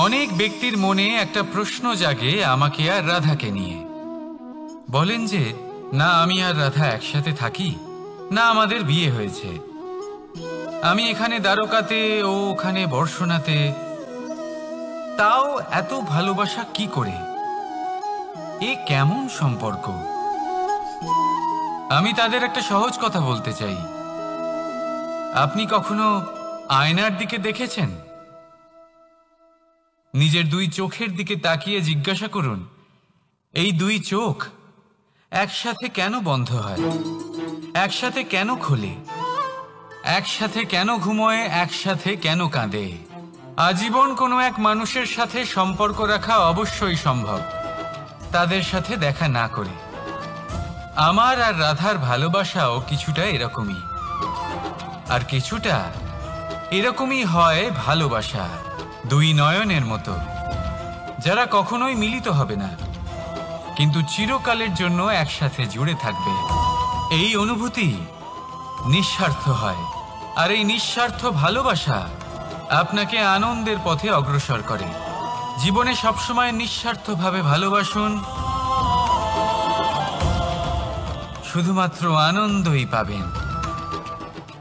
অনেক ব্যক্তির মনে একটা প্রশ্ন জাগে আমাকে আর রাধাকে নিয়ে। বলেন যে না আমি আর রাধা একসাথে থাকি, না আমাদের বিয়ে হয়েছে, আমি এখানে দ্বারকাতে ও ওখানে বর্ষণাতে, তাও এত ভালোবাসা কি করে? এ কেমন সম্পর্ক? আমি তাদের একটা সহজ কথা বলতে চাই। আপনি কখনো আয়নার দিকে দেখেছেন? নিজের দুই চোখের দিকে তাকিয়ে জিজ্ঞাসা করুন, এই দুই চোখ একসাথে কেন বন্ধ হয়, একসাথে কেন খোলে, একসাথে কেন ঘুমোয়, একসাথে কেন কাঁদে? আজীবন কোনো এক মানুষের সাথে সম্পর্ক রাখা অবশ্যই সম্ভব, তাদের সাথে দেখা না করে। আমার আর রাধার ভালোবাসাও কিছুটা এরকমই, আর কিছুটা এরকমই হয় ভালোবাসা দুই নয়নের মতো, যারা কখনোই মিলিত হবে না কিন্তু চিরকালের জন্য একসাথে জুড়ে থাকবে। এই অনুভূতি নিঃস্বার্থ হয়, আর এই নিঃস্বার্থ ভালোবাসা আপনাকে আনন্দের পথে অগ্রসর করে। জীবনে সবসময় নিঃস্বার্থভাবে ভালোবাসুন, শুধুমাত্র আনন্দই পাবেন।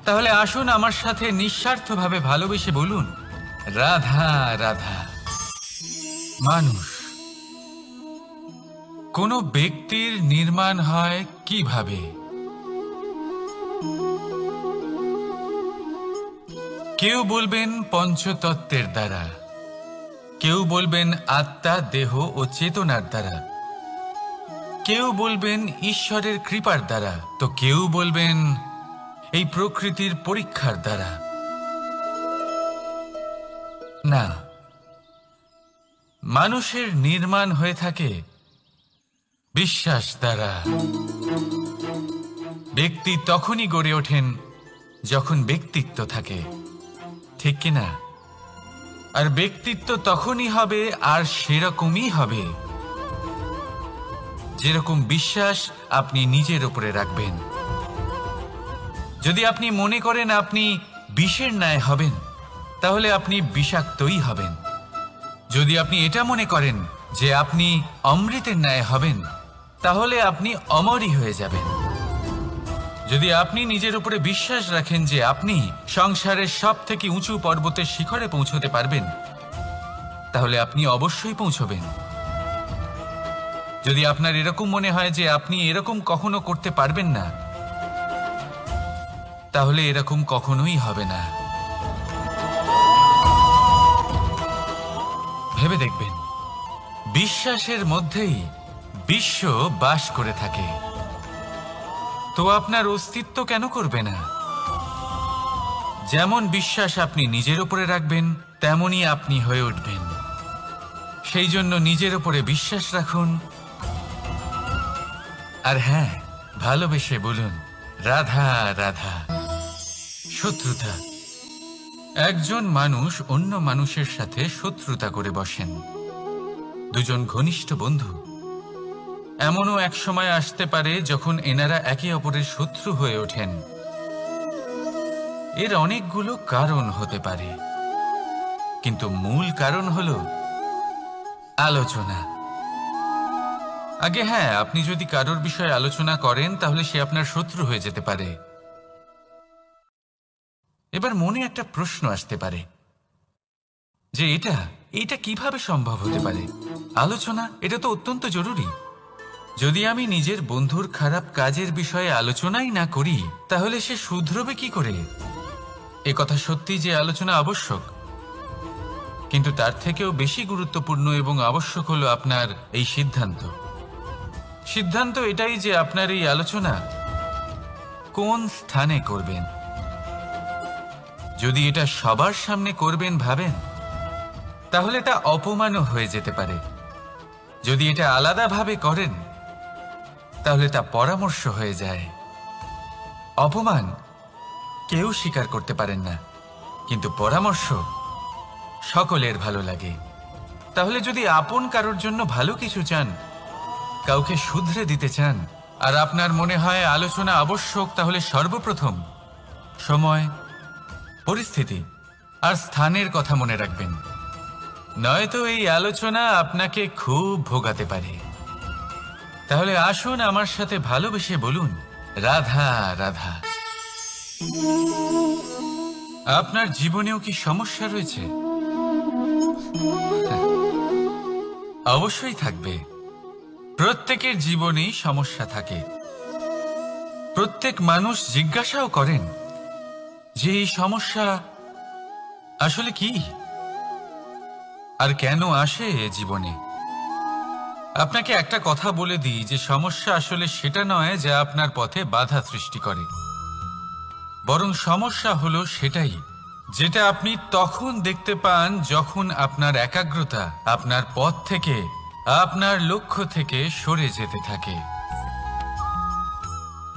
তাহলে আসুন আমার সাথে নিঃস্বার্থভাবে ভালোবেসে বলুন, রাধা রাধা। মানুষ, কোনো ব্যক্তির নির্মাণ হয় কিভাবে? কেউ বলবেন পঞ্চতত্ত্বের দ্বারা, কেউ বলবেন আত্মা, দেহ ও চেতনার দ্বারা, কেউ বলবেন ঈশ্বরের কৃপার দ্বারা, তো কেউ বলবেন এই প্রকৃতির পরীক্ষার দ্বারা। না, মানুষের নির্মাণ হয়ে থাকে বিশ্বাস দ্বারা। ব্যক্তি তখনই গড়ে ওঠেন যখন ব্যক্তিত্ব থাকে, ঠিক কিনা? আর ব্যক্তিত্ব তখনই হবে আর সেরকমই হবে যেরকম বিশ্বাস আপনি নিজের উপরে রাখবেন। যদি আপনি মনে করেন আপনি বিষের ন্যায় হবেন, তাহলে আপনি বিষাক্তই হবেন। যদি আপনি এটা মনে করেন যে আপনি অমৃতের ন্যায় হবেন, তাহলে আপনি অমরই হয়ে যাবেন। যদি আপনি নিজের উপরে বিশ্বাস রাখেন যে আপনি সংসারের সব থেকে উঁচু পর্বতের শিখরে পৌঁছতে পারবেন, তাহলে আপনি অবশ্যই পৌঁছবেন। যদি আপনার এরকম মনে হয় যে আপনি এরকম কখনো করতে পারবেন না, তাহলে এরকম কখনোই হবে না। ভেবে দেখবেন, বিশ্বাসের মধ্যেই বিশ্ব বাস করে থাকে, তো আপনার অস্তিত্ব কেন করবে না? যেমন বিশ্বাস আপনি নিজের উপরে রাখবেন, তেমনই আপনি হয়ে উঠবেন। সেই জন্য নিজের উপরে বিশ্বাস রাখুন, আর হ্যাঁ, ভালোবেসে বলুন, রাধা রাধা। শত্রুতা, একজন মানুষ অন্য মানুষের সাথে শত্রুতা করে বসেন, দুজন ঘনিষ্ঠ বন্ধু। এমনও এক সময় আসতে পারে যখন এনারা একে অপরের শত্রু হয়ে ওঠেন। এর অনেকগুলো কারণ হতে পারে, কিন্তু মূল কারণ হলো আলোচনা। আগে হ্যাঁ, আপনি যদি কারোর বিষয়ে আলোচনা করেন তাহলে সে আপনার শত্রু হয়ে যেতে পারে। এবার মনে একটা প্রশ্ন আসতে পারে যে এটা কিভাবে সম্ভব হতে পারে? আলোচনা, এটা তো অত্যন্ত জরুরি। যদি আমি নিজের বন্ধুর খারাপ কাজের বিষয়ে আলোচনাই না করি, তাহলে সে শুধরবে কি করে? এ কথা সত্যি যে আলোচনা আবশ্যক, কিন্তু তার থেকেও বেশি গুরুত্বপূর্ণ এবং আবশ্যক হলো আপনার এই সিদ্ধান্ত। সিদ্ধান্ত এটাই যে আপনার এই আলোচনা কোন স্থানে করবেন। যদি এটা সবার সামনে করবেন ভাবেন, তাহলে তা অপমানও হয়ে যেতে পারে। যদি এটা আলাদাভাবে করেন, তাহলে তা পরামর্শ হয়ে যায়। অপমান কেউ স্বীকার করতে পারেন না, কিন্তু পরামর্শ সকলের ভালো লাগে। তাহলে যদি আপন কারোর জন্য ভালো কিছু চান, কাউকে শুধরে দিতে চান, আর আপনার মনে হয় আলোচনা আবশ্যক, তাহলে সর্বপ্রথম সময়, পরিস্থিতি আর স্থানের কথা মনে রাখবেন। নয়তো এই আলোচনা আপনাকে খুব ভোগাতে পারে। তাহলে আসুন আমার সাথে ভালোবেসে বলুন, রাধা রাধা। আপনার জীবনেও কি সমস্যা রয়েছে? অবশ্যই থাকবে। প্রত্যেকের জীবনেই সমস্যা থাকে। প্রত্যেক মানুষ জিজ্ঞাসাও করেন যে এই সমস্যা আসলে কি আর কেন আসে জীবনে। আপনাকে একটা কথা বলে দিই যে সমস্যা আসলে সেটা নয় যা আপনার পথে বাধা সৃষ্টি করে, বরং সমস্যা হলো সেটাই যেটা আপনি তখন দেখতে পান যখন আপনার একাগ্রতা আপনার পথ থেকে, আপনার লক্ষ্য থেকে সরে যেতে থাকে।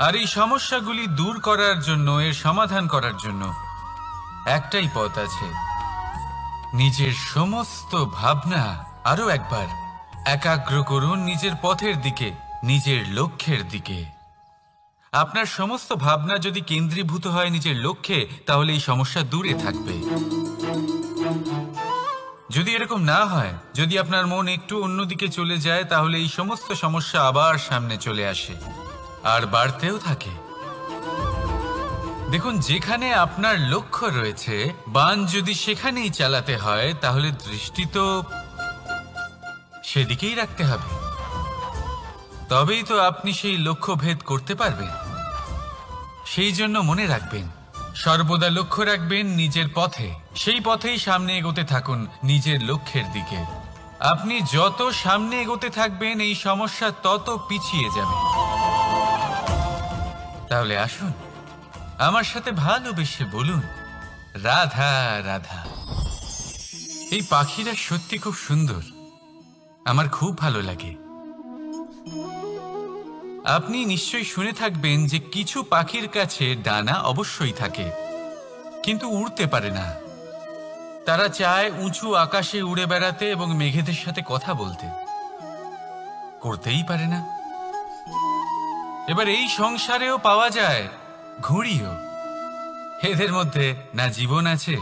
আর এই সমস্যাগুলি দূর করার জন্য, এর সমাধান করার জন্য একটাই পথ আছে, নিজের সমস্ত ভাবনা আরো একবার একাগ্র করুন নিজের পথের দিকে, নিজের লক্ষ্যের দিকে। আপনার সমস্ত ভাবনা যদি কেন্দ্রীভূত হয় নিজের লক্ষ্যে, তাহলে এই সমস্যা দূরে থাকবে। যদি এরকম না হয়, যদি আপনার মন একটু অন্যদিকে চলে যায়, তাহলে এই সমস্ত সমস্যা আবার সামনে চলে আসে আর বাড়তেও থাকে। দেখুন, যেখানে আপনার লক্ষ্য রয়েছে, বান যদি সেখানেই চালাতে হয়, তাহলে দৃষ্টি তো সেদিকেই রাখতে হবে। তবেই তো আপনি সেই লক্ষ্য ভেদ করতে পারবেন। সেই জন্য মনে রাখবেন, সর্বদা লক্ষ্য রাখবেন নিজের পথে, সেই পথেই সামনে এগোতে থাকুন নিজের লক্ষ্যের দিকে। আপনি যত সামনে এগোতে থাকবেন এই সমস্যা তত পিছিয়ে যাবে। তাহলে আসুন আমার সাথে ভালোবেসে বলুন, রাধা রাধা। এই পাখিরা সত্যি খুব সুন্দর, আমার খুব ভালো লাগে। আপনি নিশ্চয়ই শুনে থাকবেন যে কিছু পাখির কাছে ডানা অবশ্যই থাকে, কিন্তু উড়তে পারে না। তারা চায় উঁচু আকাশে উড়ে বেড়াতে এবং মেঘেদের সাথে কথা বলতে, করতেই পারে না। এবার এই সংসারেও পাওয়া যায় ঘুড়িও। এদের মধ্যে না জীবন আছে,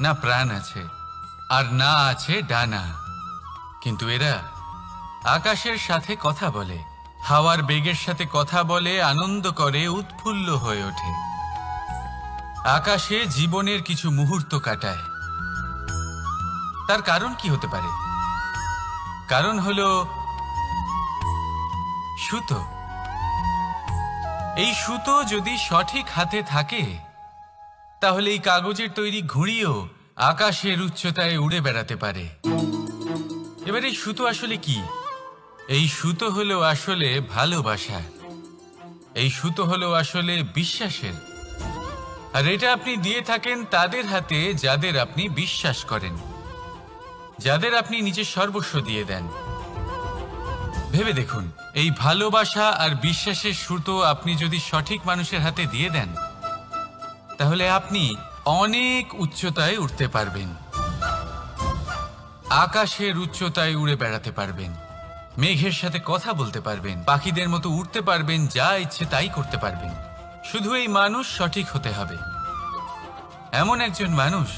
না প্রাণ আছে, আর না আছে ডানা, কিন্তু এরা আকাশের সাথে কথা বলে, হাওয়ার বেগের সাথে কথা বলে, আনন্দ করে, উৎফুল্ল হয়ে ওঠে। আকাশে জীবনের কিছু মুহূর্ত কাটায়। তার কারণ কি হতে পারে? কারণ হলো সুতো। এই সুতো যদি সঠিক হাতে থাকে, তাহলে এই কাগজের তৈরি ঘুড়িও আকাশের উচ্চতায় উড়ে বেড়াতে পারে। এবার এই সুতো আসলে কি? এই সুতো হলো আসলে ভালোবাসা। এই সুতো হলো আসলে বিশ্বাসের। আর এটা আপনি দিয়ে থাকেন তাদের হাতে যাদের আপনি বিশ্বাস করেন, যাদের আপনি নিজের সর্বস্ব দিয়ে দেন। ভেবে দেখুন, এই ভালোবাসা আর বিশ্বাসের সুতো আপনি যদি সঠিক মানুষের হাতে দিয়ে দেন, তাহলে আপনি অনেক উচ্চতায় উঠতে পারবেন, আকাশের উচ্চতায় উড়ে বেড়াতে পারবেন, মেঘের সাথে কথা বলতে পারবেন, পাখিদের মতো উঠতে পারবেন, যা ইচ্ছে তাই করতে পারবেন। শুধু এই মানুষ সঠিক হতে হবে, এমন একজন মানুষ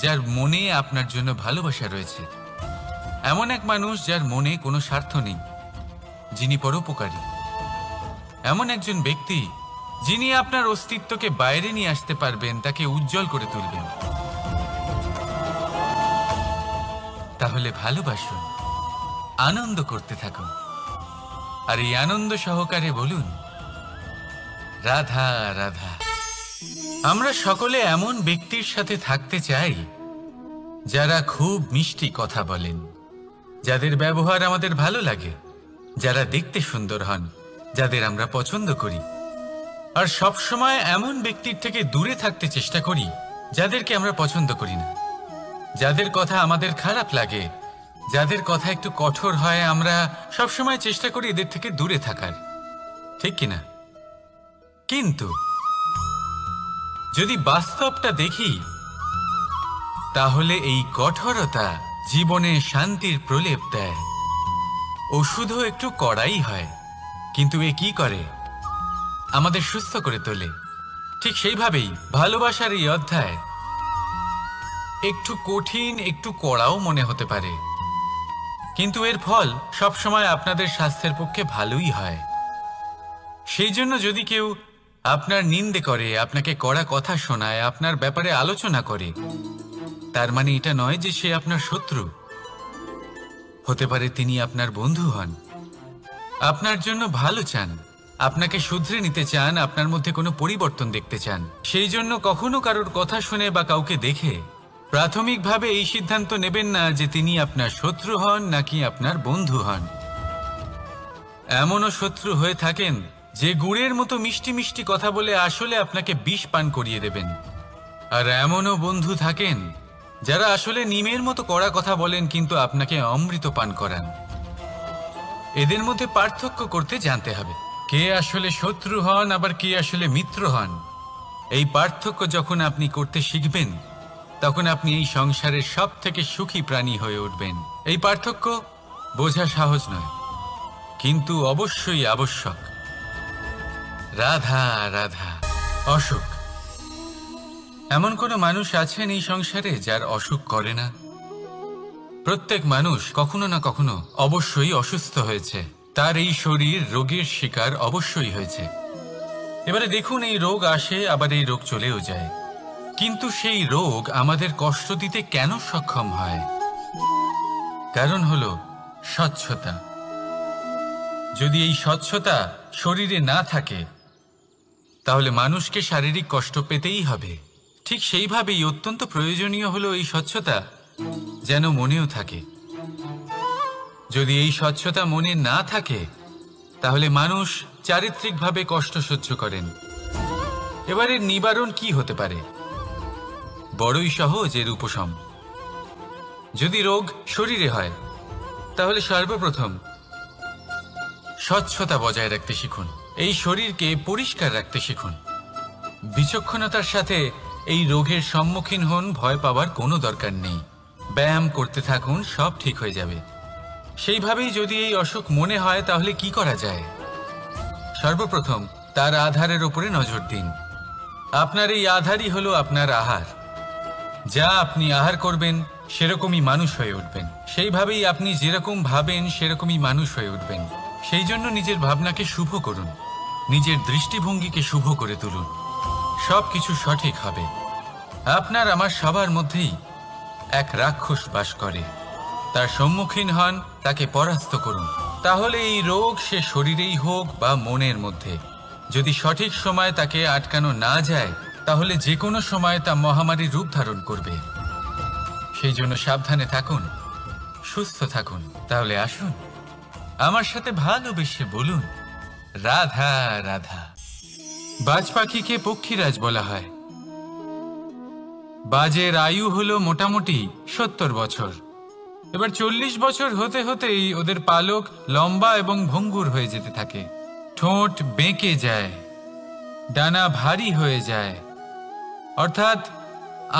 যার মনে আপনার জন্য ভালোবাসা রয়েছে, এমন এক মানুষ যার মনে কোনো স্বার্থ নেই, যিনি পরোপকারী, এমন একজন ব্যক্তি যিনি আপনার অস্তিত্বকে বাইরে নিয়ে আসতে পারবেন, তাকে উজ্জ্বল করে তুলবেন। তাহলে ভালোবাসুন, আনন্দ করতে থাকুন, আর এই আনন্দ সহকারে বলুন, রাধা রাধা। আমরা সকলে এমন ব্যক্তির সাথে থাকতে চাই যারা খুব মিষ্টি কথা বলেন, যাদের ব্যবহার আমাদের ভালো লাগে, যারা দেখতে সুন্দর হন, যাদের আমরা পছন্দ করি। আর সবসময় এমন ব্যক্তির থেকে দূরে থাকতে চেষ্টা করি যাদেরকে আমরা পছন্দ করি না, যাদের কথা আমাদের খারাপ লাগে, যাদের কথা একটু কঠোর হয়। আমরা সবসময় চেষ্টা করি এদের থেকে দূরে থাকার, ঠিক কিনা? কিন্তু যদি বাস্তবটা দেখি, তাহলে এই কঠোরতা জীবনে শান্তির প্রলেপ দেয়। ওষুধও একটু কড়াই হয়, কিন্তু এ কি করে? আমাদের সুস্থ করে তোলে। ঠিক সেইভাবেই ভালোবাসার এই অধ্যায় একটু কঠিন, একটু কড়াও মনে হতে পারে, কিন্তু এর ফল সবসময় আপনাদের স্বাস্থ্যের পক্ষে ভালোই হয়। সেই জন্য যদি কেউ আপনার নিন্দে করে, আপনাকে কড়া কথা শোনায়, আপনার ব্যাপারে আলোচনা করে, তার মানে এটা নয় যে সে আপনার শত্রু। হতে পারে তিনি আপনার বন্ধু হন, আপনার জন্য ভালো চান, আপনাকে শুধরে নিতে চান, আপনার মধ্যে কোনো পরিবর্তন দেখতে চান। সেই জন্য কখনো কারোর কথা শুনে বা কাউকে দেখে প্রাথমিকভাবে এই সিদ্ধান্ত নেবেন না যে তিনি আপনার শত্রু হন নাকি আপনার বন্ধু হন। এমনও শত্রু হয়ে থাকেন যে গুড়ের মতো মিষ্টি মিষ্টি কথা বলে আসলে আপনাকে বিষ পান করিয়ে দেবেন, আর এমনও বন্ধু থাকেন যারা আসলে নিমের মতো কড়া কথা বলেন কিন্তু আপনাকে অমৃত পান করান। এদের মধ্যে পার্থক্য করতে জানতে হবে, কে আসলে শত্রু হন আবার কে আসলে মিত্র হন। এই পার্থক্য যখন আপনি করতে শিখবেন, তখন আপনি এই সংসারের সব থেকে সুখী প্রাণী হয়ে উঠবেন। এই পার্থক্য বোঝা সহজ নয়, কিন্তু অবশ্যই আবশ্যক। রাধা রাধা। অসুখ। এমন কোনো মানুষ আছেন এই সংসারে যার অসুখ করে না? প্রত্যেক মানুষ কখনো না কখনো অবশ্যই অসুস্থ হয়েছে, তার এই শরীর রোগের শিকার অবশ্যই হয়েছে। এবারে দেখুন, এই রোগ আসে আবার এই রোগ চলেও যায়, কিন্তু সেই রোগ আমাদের কষ্ট দিতে কেন সক্ষম হয়? কারণ হলো স্বচ্ছতা। যদি এই স্বচ্ছতা শরীরে না থাকে তাহলে মানুষকে শারীরিক কষ্ট পেতেই হবে। ঠিক সেইভাবেই অত্যন্ত প্রয়োজনীয় হলো এই স্বচ্ছতা যেন মনেও থাকে। যদি এই স্বচ্ছতা মনে না থাকে তাহলে মানুষ চারিত্রিকভাবে কষ্ট সহ্য করেন। এবারে নিবারণ কি হতে পারে? বড়ই সহজ এর উপশম। যদি রোগ শরীরে হয় তাহলে সর্বপ্রথম স্বচ্ছতা বজায় রাখতে শিখুন, এই শরীরকে পরিষ্কার রাখতে শিখুন। বিচক্ষণতার সাথে এই রোগের সম্মুখীন হন, ভয় পাওয়ার কোনো দরকার নেই। ব্যায়াম করতে থাকুন, সব ঠিক হয়ে যাবে। সেইভাবেই যদি এই অসুখ মনে হয় তাহলে কি করা যায়? সর্বপ্রথম তার আধারের উপরে নজর দিন। আপনার এই আধারই হলো আপনার আহার। যা আপনি আহার করবেন সেরকমই মানুষ হয়ে উঠবেন। সেইভাবেই আপনি যেরকম ভাবেন সেরকমই মানুষ হয়ে উঠবেন। সেই জন্য নিজের ভাবনাকে শুভ করুন, নিজের দৃষ্টিভঙ্গিকে শুভ করে তুলুন, সব কিছু সঠিক হবে। আপনার আমার সবার মধ্যেই এক রাক্ষস বাস করে, তার সম্মুখীন হন, তাকে পরাস্ত করুন। তাহলে এই রোগ সে শরীরেই হোক বা মনের মধ্যে, যদি সঠিক সময় তাকে আটকানো না যায় তাহলে যে কোনো সময় তা মহামারীর রূপ ধারণ করবে। সেই জন্য সাবধানে থাকুন, সুস্থ থাকুন। তাহলে আসুন আমার সাথে ভালোবেসে বলুন রাধা রাধা। বাজ পাখিকে পক্ষীরাজ বলা হয়। বাজের আয়ু হলো মোটামুটি 70 বছর। এবার 40 বছর হতে হতেই ওদের পালক লম্বা এবং ভঙ্গুর হয়ে যেতে থাকে, ঠোঁট বেঁকে যায়, ডানা ভারী হয়ে যায়, অর্থাৎ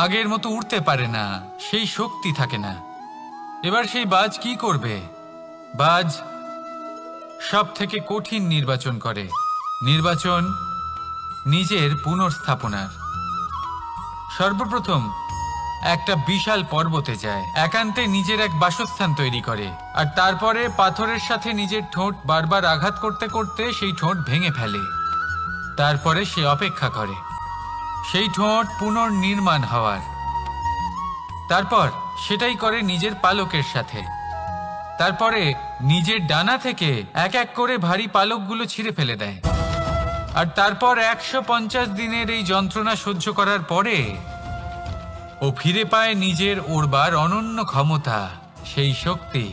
আগের মতো উড়তে পারে না, সেই শক্তি থাকে না। এবার সেই বাজ কি করবে? বাজ সব থেকে কঠিন নির্বাচন করে, নির্বাচন নিজের পুনর্স্থাপনার। সর্বপ্রথম একটা বিশাল পর্বতে যায়, একান্তে নিজের এক বাসস্থান তৈরি করে, আর তারপরে পাথরের সাথে নিজের ঠোঁট বারবার আঘাত করতে করতে সেই ঠোঁট ভেঙে ফেলে। তারপরে সে অপেক্ষা করে সেই ঠোঁট পুনর্নির্মাণ হওয়ার। তারপর সেটাই করে নিজের পালকের সাথে। তারপরে নিজের ডানা থেকে এক এক করে ভারী পালকগুলো ছিঁড়ে ফেলে দেয়। আর তারপর 150 দিনের এই যন্ত্রণা সহ্য করার পরে ও ফিরে পায় নিজের ওড়বার অনন্য ক্ষমতা, সেই শক্তি।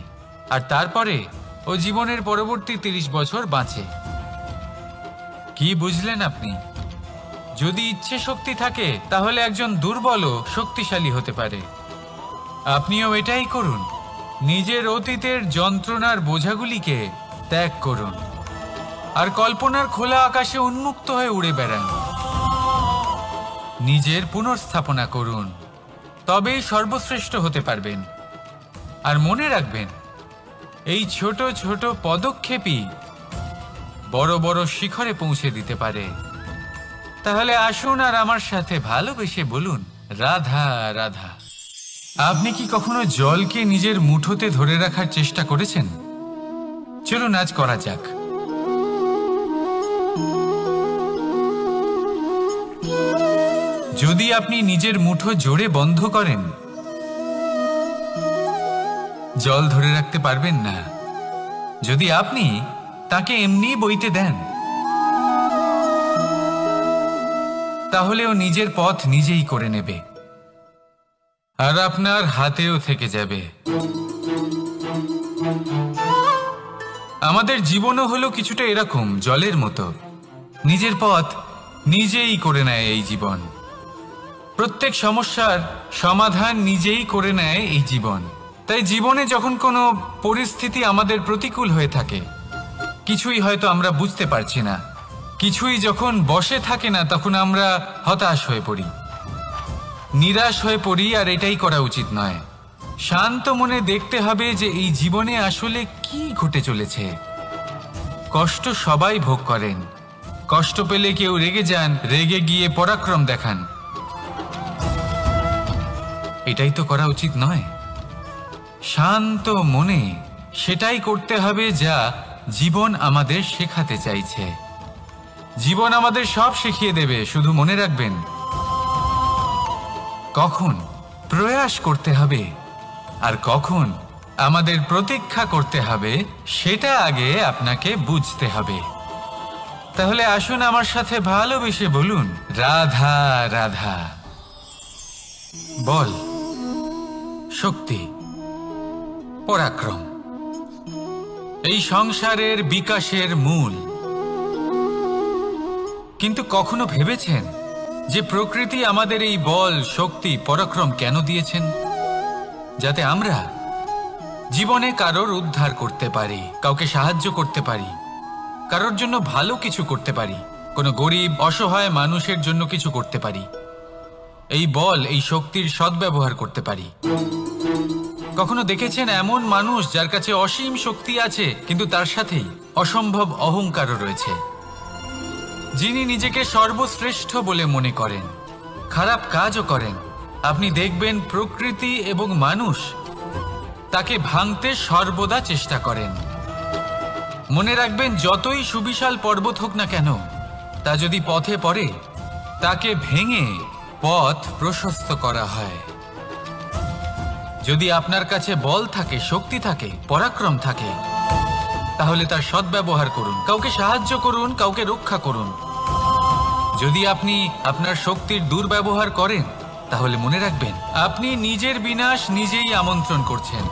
আর তারপরে ও জীবনের পরবর্তী 30 বছর বাঁচে। কি বুঝলেন আপনি? যদি ইচ্ছে শক্তি থাকে তাহলে একজন দুর্বলও শক্তিশালী হতে পারে। আপনিও এটাই করুন, নিজের অতীতের যন্ত্রণার বোঝাগুলিকে ত্যাগ করুন আর কল্পনার খোলা আকাশে উন্মুক্ত হয়ে উড়ে বেড়ান। নিজের পুনর্স্থাপনা করুন, তবেই সর্বশ্রেষ্ঠ হতে পারবেন। আর মনে রাখবেন, এই ছোট ছোট পদক্ষেপই বড় বড় শিখরে পৌঁছে দিতে পারে। তাহলে আসুন আর আমার সাথে ভালোবেসে বলুন রাধা রাধা। আপনি কি কখনো জলকে নিজের মুঠোতে ধরে রাখার চেষ্টা করেছেন? চলুন আজ করা যাক। যদি আপনি নিজের মুঠো জোরে বন্ধ করেন, জল ধরে রাখতে পারবেন না। যদি আপনি তাকে এমনি বইতে দেন, তাহলে ও নিজের পথ নিজেই করে নেবে, আর আপনার হাতেও থেকে যাবে। আমাদের জীবনও হলো কিছুটা এরকম, জলের মতো। নিজের পথ নিজেই করে নেয় এই জীবন। প্রত্যেক সমস্যার সমাধান নিজেই করে নেয় এই জীবন। তাই জীবনে যখন কোনো পরিস্থিতি আমাদের প্রতিকূল হয়ে থাকে, কিছুই হয়তো আমরা বুঝতে পারছি না, কিছুই যখন বসে থাকে না, তখন আমরা হতাশ হয়ে পড়ি, নিরাশ হয়ে পড়ি। আর এটাই করা উচিত নয়। শান্ত মনে দেখতে হবে যে এই জীবনে আসলে কি ঘটে চলেছে। কষ্ট সবাই ভোগ করেন। কষ্ট পেলে কেউ রেগে যান, রেগে গিয়ে পরাক্রম দেখান। এটাই তো করা উচিত নয়। শান্ত মনে সেটাই করতে হবে যা জীবন আমাদের শেখাতে চাইছে। জীবন আমাদের সব শিখিয়ে দেবে, শুধু মনে রাখবেন কখন প্রয়াস করতে হবে আর কখন আমাদের প্রতীক্ষা করতে হবে, সেটা আগে আপনাকে বুঝতে হবে। তাহলে আসুন আমার সাথে ভালোবেসে বলুন, রাধা রাধা। বল, শক্তি, পরাক্রম এই সংসারের বিকাশের মূল। কিন্তু কখনো ভেবেছেন যে প্রকৃতি আমাদের এই বল, শক্তি, পরাক্রম কেন দিয়েছেন? যাতে আমরা জীবনে কারোর উদ্ধার করতে পারি, কাউকে সাহায্য করতে পারি, কারোর জন্য ভালো কিছু করতে পারি, কোনো গরিব অসহায় মানুষের জন্য কিছু করতে পারি। এই বল, এই শক্তির সদ্ব্যবহার করতে পারি। কখনো দেখেছেন এমন মানুষ যার কাছে অসীম শক্তি আছে, কিন্তু তার সাথেই অসম্ভব অহংকারও রয়েছে, যিনি নিজেকে সর্বশ্রেষ্ঠ বলে মনে করেন, খারাপ কাজও করেন। আপনি দেখবেন প্রকৃতি এবং মানুষ তাকে ভাঙতে সর্বদা চেষ্টা করেন। মনে রাখবেন, যতই সুবিশাল পর্বত হোক না কেন, তা যদি পথে পড়ে, তাকে ভেঙে পথ প্রশস্ত করা হয়। যদি আপনার কাছে বল থাকে, শক্তি থাকে, পরাক্রম থাকে, তাহলে তার সদ্ব্যবহার করুন, কাউকে সাহায্য করুন, কাউকে রক্ষা করুন। যদি আপনি আপনার শক্তির দুর্ব্যবহার করেন, তাহলে মনে রাখবেন আপনি নিজের বিনাশ নিজেই আমন্ত্রণ করছেন।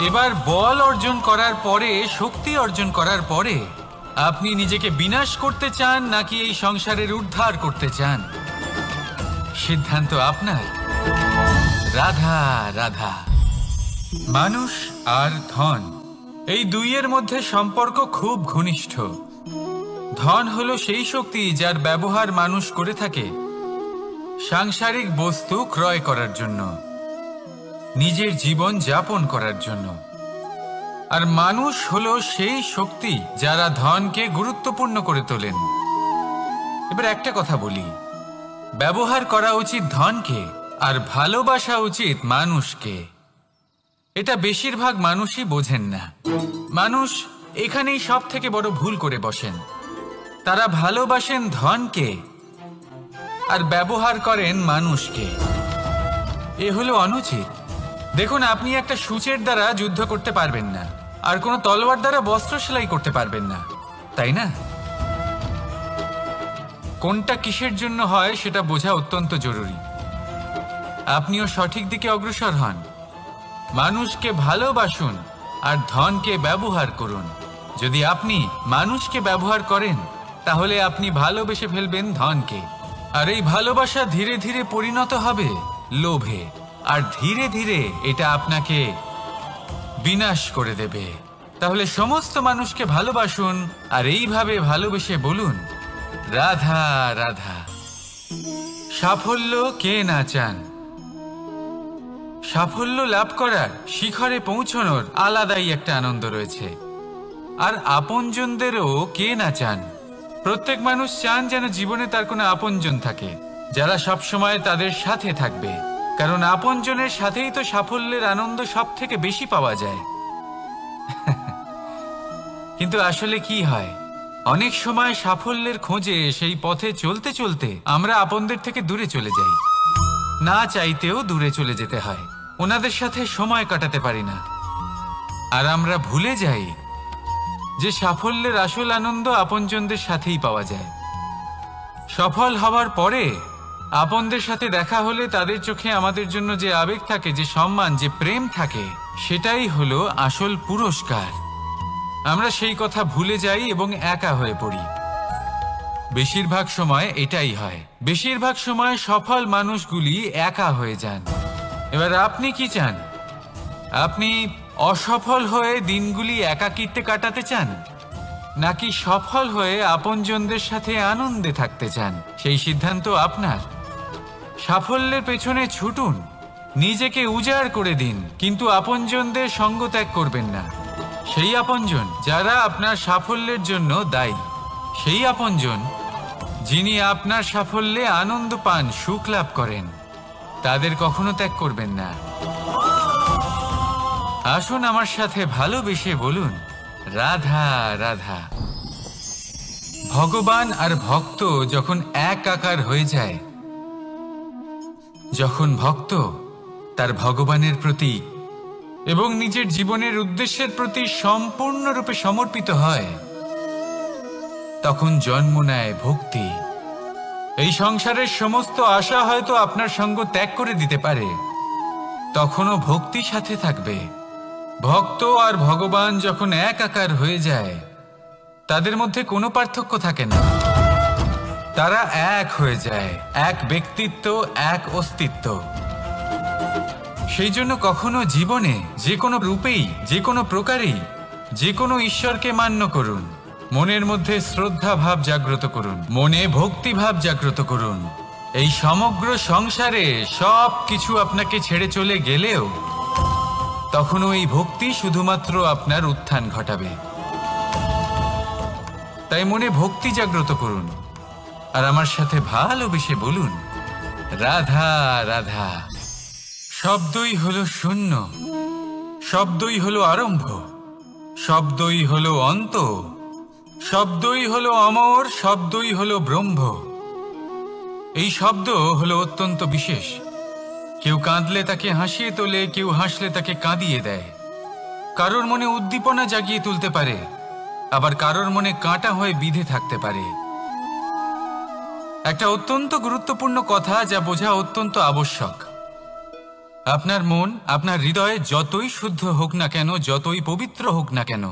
এবার বল অর্জন করার পরে, শক্তি অর্জন করার পরে, আপনি নিজেকে বিনাশ করতে চান নাকি এই সংসারের উদ্ধার করতে চান? সিদ্ধান্ত আপনার। রাধা রাধা। মানুষ আর ধন, এই দুইয়ের মধ্যে সম্পর্ক খুব ঘনিষ্ঠ। ধন হলো সেই শক্তি যার ব্যবহার মানুষ করে থাকে সাংসারিক বস্তু ক্রয় করার জন্য, নিজের জীবন যাপন করার জন্য। আর মানুষ হলো সেই শক্তি যারা ধনকে গুরুত্বপূর্ণ করে তোলেন। এবার একটা কথা বলি, ব্যবহার করা উচিত ধনকে আর ভালোবাসা উচিত মানুষকে। এটা বেশিরভাগ মানুষই বোঝেন না। মানুষ এখানেই সব থেকে বড় ভুল করে বসেন। তারা ভালোবাসেন ধনকে আর ব্যবহার করেন মানুষকে। এ হলো অনুচিত। দেখুন, আপনি একটা সূচের দ্বারা যুদ্ধ করতে পারবেন না, আর কোনো তলোয়ার দ্বারা বস্ত্র সেলাই করতে পারবেন না, তাই না? কোনটা কিসের জন্য হয় সেটা বোঝা অত্যন্ত জরুরি। আপনিও সঠিক দিকে অগ্রসর হন। মানুষকে ভালোবাসুন আর ধনকে ব্যবহার করুন। যদি আপনি মানুষকে ব্যবহার করেন, তাহলে আপনি ভালোবেসে ফেলবেন ধনকে, আর এই ভালোবাসা ধীরে ধীরে পরিণত হবে লোভে, আর ধীরে ধীরে এটা আপনাকে বিনাশ করে দেবে। তাহলে সমস্ত মানুষকে ভালোবাসুন আর এইভাবে ভালোবেসে বলুন, রাধা রাধা। সাফল্য কে না চান? সাফল্য লাভ করার, শিখরে পৌঁছানোর আলাদাই একটা আনন্দ রয়েছে। আর আপনজনদেরও কে না চান? প্রত্যেক মানুষ চান যেন জীবনে তার কোনো আপনজন থাকে, যারা সবসময় তাদের সাথে থাকবে। কারণ আপনজনের সাথেই তো সাফল্যের আনন্দ সব থেকে বেশি পাওয়া যায়। কিন্তু আসলে কি হয়, অনেক সময় সাফল্যের খোঁজে সেই পথে চলতে চলতে আমরা আপনদের থেকে দূরে চলে যাই। না চাইতেও দূরে চলে যেতে হয়, ওনাদের সাথে সময় কাটাতে পারি না। আর আমরা ভুলে যাই যে সাফল্যের আসল আনন্দ আপনজনদের সাথেই পাওয়া যায়। সফল হওয়ার পরে আপনদের সাথে দেখা হলে তাদের চোখে আমাদের জন্য যে আবেগ থাকে, যে সম্মান, যে প্রেম থাকে, সেটাই হলো আসল পুরস্কার। আমরা সেই কথা ভুলে যাই এবং একা হয়ে পড়ি। বেশিরভাগ সময় এটাই হয়, বেশিরভাগ সময় সফল মানুষগুলি একা হয়ে যান। এবার আপনি কি চান? আপনি অসফল হয়ে দিনগুলি একাকিত্বে কাটাতে চান, নাকি সফল হয়ে আপনজনদের সাথে আনন্দে থাকতে চান? সেই সিদ্ধান্ত আপনার। সাফল্যের পেছনে ছুটুন, নিজেকে উজাড় করে দিন, কিন্তু আপনজনদের সঙ্গ ত্যাগ করবেন না। সেই আপনজন যারা আপনার সাফল্যের জন্য দায়ী, সেই আপনজন যিনি আপনার সাফল্যে আনন্দ পান, সুখ লাভ করেন, তাদের কখনো ত্যাগ করবেন না। আসুন আমার সাথে ভালোবেসে বলুন, রাধা রাধা। ভগবান আর ভক্ত যখন একাকার হয়ে যায়, যখন ভক্ত তার ভগবানের প্রতি এবং নিজের জীবনের উদ্দেশ্যের প্রতি সম্পূর্ণরূপে সমর্পিত হয়, তখন জন্ম নেয় ভক্তি। এই সংসারের সমস্ত আশা হয়তো আপনার সঙ্গ ত্যাগ করে দিতে পারে, তখনও ভক্তি সাথে থাকবে। ভক্ত আর ভগবান যখন একাকার হয়ে যায়, তাদের মধ্যে কোনো পার্থক্য থাকে না। তারা এক হয়ে যায়, এক ব্যক্তিত্ব, এক অস্তিত্ব। সেই জন্য কখনো জীবনে যে কোনো রূপেই, যে কোনো প্রকারেই, যে কোনো ঈশ্বরকে মান্য করুন, মনের মধ্যে শ্রদ্ধা ভাব জাগ্রত করুন, মনে ভক্তি ভাব জাগ্রত করুন। এই সমগ্র সংসারে সব কিছু আপনাকে ছেড়ে চলে গেলেও তখনও এই ভক্তি শুধুমাত্র আপনার উত্থান ঘটাবে। তাই মনে ভক্তি জাগ্রত করুন আর আমার সাথে ভালোবেসে বলুন, রাধা রাধা। শব্দই হলো শূন্য, শব্দই হলো আরম্ভ, শব্দই হলো অন্ত, শব্দই হলো অমর, শব্দই হলো ব্রহ্ম। এই শব্দ হলো অত্যন্ত বিশেষ। কেউ কাঁদলে তাকে হাসিয়ে তোলে, কেউ হাসলে তাকে কাঁদিয়ে দেয়। কারোর মনে উদ্দীপনা জাগিয়ে তুলতে পারে, আবার কারোর মনে কাঁটা হয়ে বিঁধে থাকতে পারে। একটা অত্যন্ত গুরুত্বপূর্ণ কথা যা বোঝা অত্যন্ত আবশ্যক। আপনার মন, আপনার হৃদয়ে যতই শুদ্ধ হোক না কেন, যতই পবিত্র হোক না কেন,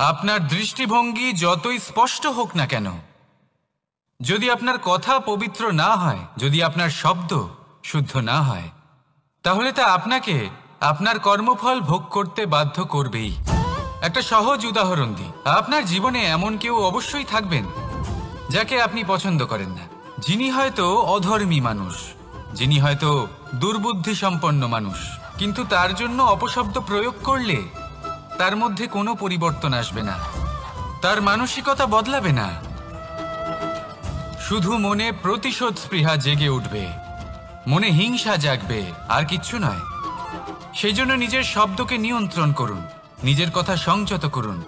আপনার দৃষ্টিভঙ্গি যতই স্পষ্ট হোক না কেন, যদি আপনার কথা পবিত্র না হয়, যদি আপনার শব্দ শুদ্ধ না হয়, তাহলে তা আপনাকে আপনার কর্মফল ভোগ করতে বাধ্য করবেই। একটা সহজ উদাহরণ দিই। আপনার জীবনে এমন কেউ অবশ্যই থাকবেন যাকে আপনি পছন্দ করেন না, যিনি হয়তো অধর্মী মানুষ, যিনি হয়তো দুর্বুদ্ধি সম্পন্ন মানুষ, কিন্তু তার জন্য অপশব্দ প্রয়োগ করলে তার মধ্যে কোনো পরিবর্তন আসবে না, তার মানসিকতা বদলাবে না, শুধু মনে প্রতিশোধ স্পৃহা জেগে উঠবে, মনে হিংসা জাগবে, আর কিচ্ছু নয়। সেই জন্য নিজের শব্দকে নিয়ন্ত্রণ করুন, নিজের কথা সংযত করুন।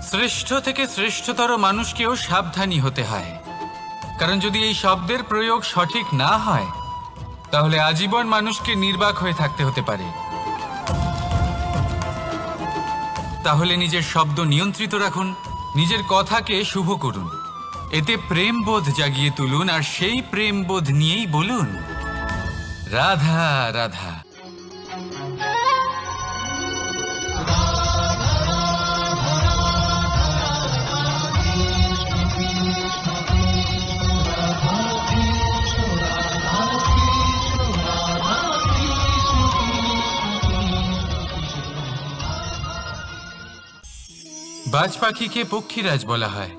শ্রেষ্ঠ থেকে শ্রেষ্ঠতর মানুষকেও সাবধানী হতে হয়, কারণ যদি এই শব্দের প্রয়োগ সঠিক না হয়, তাহলে আজীবন মানুষকে নির্বাক হয়ে থাকতে হতে পারে। তাহলে নিজের শব্দ নিয়ন্ত্রিত রাখুন, নিজের কথাকে শুভ করুন, এতে প্রেমবোধ জাগিয়ে তুলুন, আর সেই প্রেমবোধ নিয়েই বলুন, রাধা রাধা। বাজ পাখিকে পক্ষীরাজ বলা হয়।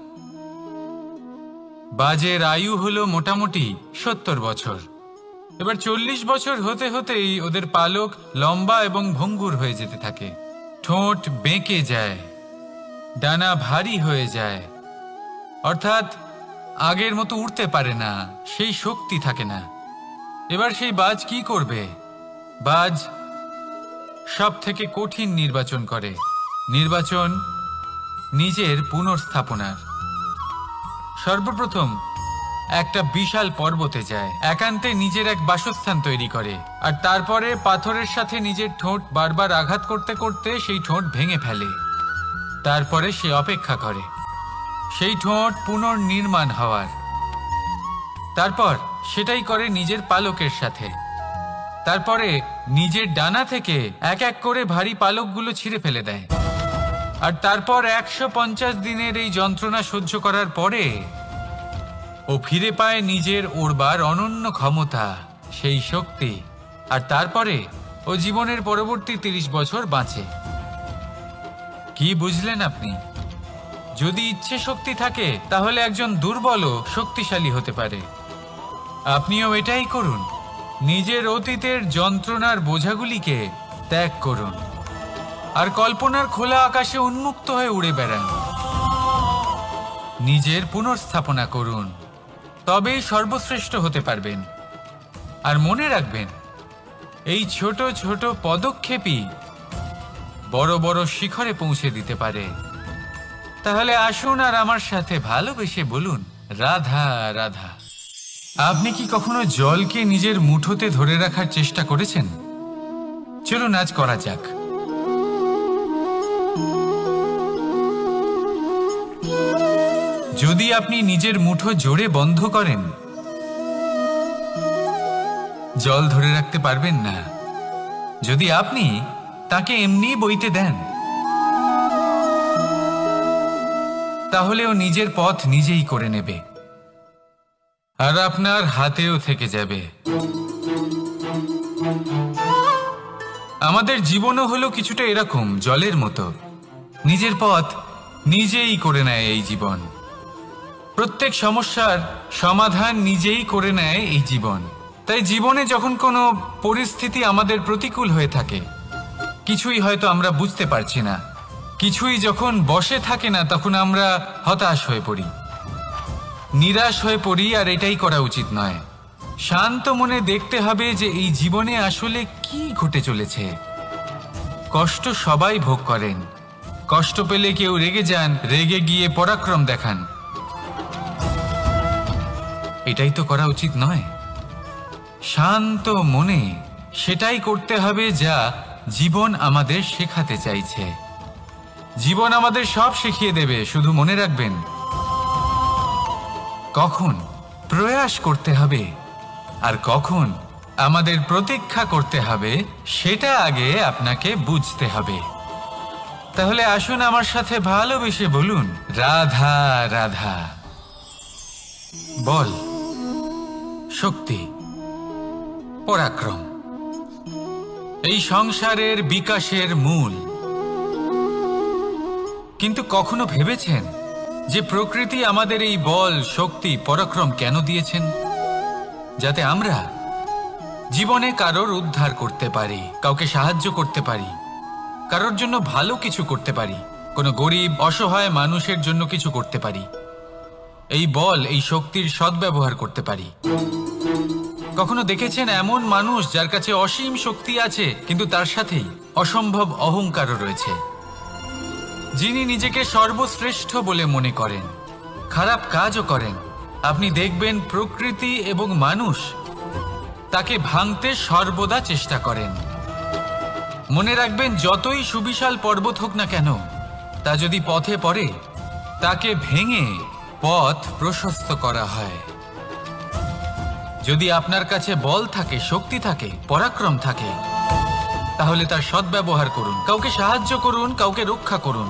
বাজের আয়ু হলো মোটামুটি 70 বছর। এবার 40 বছর হতে হতেই ওদের পালক লম্বা এবং ভঙ্গুর হয়ে যেতে থাকে, ঠোঁট বেঁকে যায়, ডানা ভারী হয়ে যায়, অর্থাৎ আগের মতো উড়তে পারে না, সেই শক্তি থাকে না। এবার সেই বাজ কি করবে? বাজ সব থেকে কঠিন নির্বাচন করে, নির্বাচন নিজের পুনর্স্থাপনার। সর্বপ্রথম একটা বিশাল পর্বতে যায়, একান্তে নিজের এক বাসস্থান তৈরি করে, আর তারপরে পাথরের সাথে নিজের ঠোঁট বারবার আঘাত করতে করতে সেই ঠোঁট ভেঙে ফেলে। তারপরে সে অপেক্ষা করে সেই ঠোঁট পুনর্নির্মাণ হওয়ার। তারপর সেটাই করে নিজের পালকের সাথে। তারপরে নিজের ডানা থেকে এক এক করে ভারী পালকগুলো ছিঁড়ে ফেলে দেয়। আর তারপর 150 দিনের এই যন্ত্রণা সহ্য করার পরে ও ফিরে পায় নিজের ওড়বার অনন্য ক্ষমতা, সেই শক্তি। আর তারপরে ও জীবনের পরবর্তী 30 বছর বাঁচে। কি বুঝলেন আপনি? যদি ইচ্ছে শক্তি থাকে তাহলে একজন দুর্বলও শক্তিশালী হতে পারে। আপনিও এটাই করুন, নিজের অতীতের যন্ত্রণার বোঝাগুলিকে ত্যাগ করুন আর কল্পনার খোলা আকাশে উন্মুক্ত হয়ে উড়ে বেড়ান। নিজের পুনর্স্থাপনা করুন, তবেই সর্বশ্রেষ্ঠ হতে পারবেন। আর মনে রাখবেন, এই ছোট ছোট পদক্ষেপই বড় বড় শিখরে পৌঁছে দিতে পারে। তাহলে আসুন আর আমার সাথে ভালোবেসে বলুন, রাধা রাধা। আপনি কি কখনো জলকে নিজের মুঠোতে ধরে রাখার চেষ্টা করেছেন? চলুন আজ করা যাক। যদি আপনি নিজের মুঠো জোরে বন্ধ করেন, জল ধরে রাখতে পারবেন না। যদি আপনি তাকে এমনি বইতে দেন, তাহলে ও নিজের পথ নিজেই করে নেবে আর আপনার হাতেও থেকে যাবে। আমাদের জীবনও হলো কিছুটা এরকম, জলের মতো। নিজের পথ নিজেই করে নেয় এই জীবন। প্রত্যেক সমস্যার সমাধান নিজেই করে নেয় এই জীবন। তাই জীবনে যখন কোনো পরিস্থিতি আমাদের প্রতিকূল হয়ে থাকে, কিছুই হয়তো আমরা বুঝতে পারছি না, কিছুই যখন বসে থাকে না, তখন আমরা হতাশ হয়ে পড়ি, নিরাশ হয়ে পড়ি। আর এটাই করা উচিত নয়। শান্ত মনে দেখতে হবে যে এই জীবনে আসলে কি ঘটে চলেছে। কষ্ট সবাই ভোগ করেন। কষ্ট পেলে কেউ রেগে যান, রেগে গিয়ে পরাক্রম দেখান। এটাই তো করা উচিত নয়। শান্ত মনে সেটাই করতে হবে যা জীবন আমাদের শেখাতে চাইছে। জীবন আমাদের সব শিখিয়ে দেবে, শুধু মনে রাখবেন কখন প্রয়াস করতে হবে আর কখন আমাদের প্রতীক্ষা করতে হবে, সেটা আগে আপনাকে বুঝতে হবে। তাহলে আসুন আমার সাথে ভালোবেসে বলুন, রাধা রাধা। বল, শক্তি, পরাক্রম এই সংসারের বিকাশের মূল। কিন্তু কখনো ভেবেছেন যে প্রকৃতি আমাদের এই বল, শক্তি, পরাক্রম কেন দিয়েছেন? যাতে আমরা জীবনে কারোর উদ্ধার করতে পারি, কাউকে সাহায্য করতে পারি, কারোর জন্য ভালো কিছু করতে পারি, কোনো গরিব অসহায় মানুষের জন্য কিছু করতে পারি। এই বল, এই শক্তির সদ্ব্যবহার করতে পারি। কখনো দেখেছেন এমন মানুষ যার কাছে অসীম শক্তি আছে, কিন্তু তার সাথেই অসম্ভব অহংকারও রয়েছে? যিনি নিজেকে সর্বশ্রেষ্ঠ বলে মনে করেন, খারাপ কাজও করেন। আপনি দেখবেন প্রকৃতি এবং মানুষ তাকে ভাঙতে সর্বদা চেষ্টা করেন। মনে রাখবেন, যতই সুবিশাল পর্বত হোক না কেন, তা যদি পথে পড়ে, তাকে ভেঙে পথ প্রশস্ত করা হয়। যদি আপনার কাছে বল থাকে, শক্তি থাকে, পরাক্রম থাকে, তাহলে তার সদ্ব্যবহার করুন, কাউকে সাহায্য করুন, কাউকে রক্ষা করুন।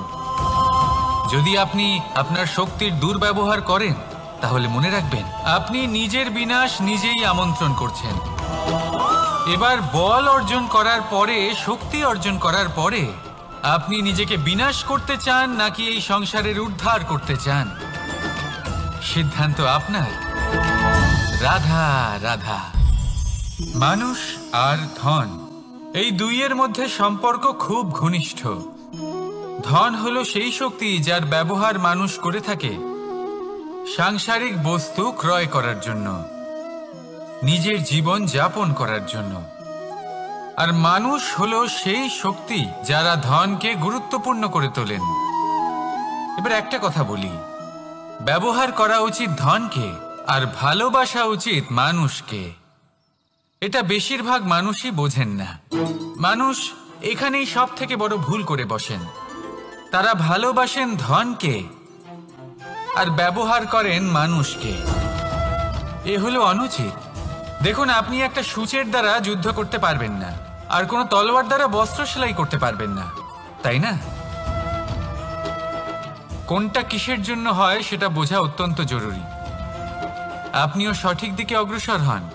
যদি আপনি আপনার শক্তির দুর্ব্যবহার করেন, তাহলে মনে রাখবেন আপনি নিজের বিনাশ নিজেই আমন্ত্রণ করছেন। এবার বল অর্জন করার পরে, শক্তি অর্জন করার পরে আপনি নিজেকে বিনাশ করতে চান নাকি এই সংসারের উদ্ধার করতে চান? সিদ্ধান্ত আপনার। রাধা রাধা। মানুষ আর ধন, এই দুইয়ের মধ্যে সম্পর্ক খুব ঘনিষ্ঠ। ধন হলো সেই শক্তি যার ব্যবহার মানুষ করে থাকে সাংসারিক বস্তু ক্রয় করার জন্য। নিজের জীবন যাপন করার জন্য। আর মানুষ হলো সেই শক্তি যারা ধনকে গুরুত্বপূর্ণ করে তোলেন। এবার একটা কথা বলি, ব্যবহার করা উচিত ধনকে আর ভালোবাসা উচিত মানুষকে। এটা বেশিরভাগ মানুষই বোঝেন না। মানুষ এখানেই সব থেকে বড় ভুল করে বসেন। তারা ভালোবাসেন ধনকে আর ব্যবহার করেন মানুষকে। এ হলো অনুচিত। দেখুন, আপনি একটা সূচের দ্বারা যুদ্ধ করতে পারবেন না, আর কোনো তলোয়ার দ্বারা বস্ত্র সেলাই করতে পারবেন না, তাই না? কোনটা কিসের জন্য হয় সেটা বোঝা অত্যন্ত জরুরি। আপনিও সঠিক দিকে অগ্রসর হন।